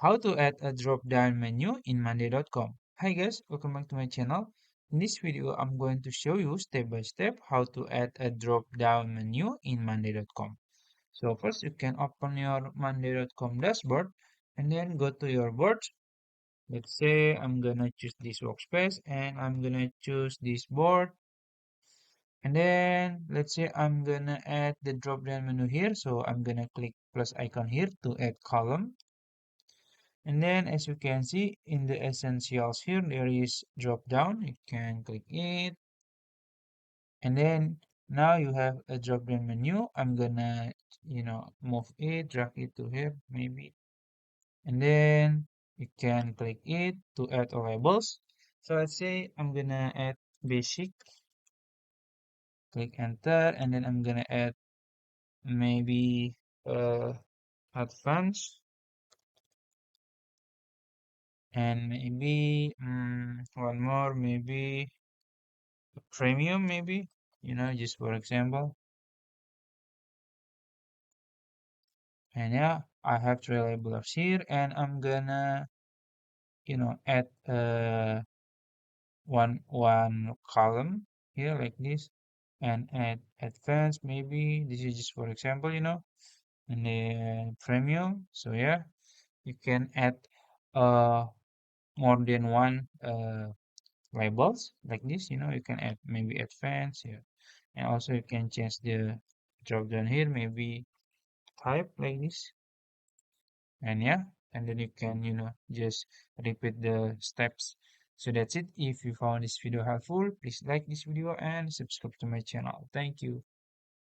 How to add a drop-down menu in Monday.com. Hi guys, welcome back to my channel. In this video, I'm going to show you step by step how to add a drop-down menu in Monday.com. So first you can open your Monday.com dashboard and then go to your board. Let's say I'm gonna choose this workspace and I'm gonna choose this board. And then let's say I'm gonna add the drop-down menu here. So I'm gonna click plus icon here to add column. And then as you can see in the essentials here, there is drop down. You can click it. And then now you have a drop down menu. I'm gonna, move it, drag it to here, maybe. And then you can click it to add all labels. So let's say I'm gonna add basic, click enter, and then I'm gonna add maybe uh advanced and maybe one more, maybe premium maybe, just for example. And yeah, I have three labels here and I'm gonna, add one column here like this and add advanced maybe. This is just for example, and then premium. So yeah, you can add uh more than one labels like this, you can add maybe advanced here. And also you can change the drop down here, maybe type like this. And yeah, and then you can, just repeat the steps. So that's it. If you found this video helpful, please like this video and subscribe to my channel. Thank you.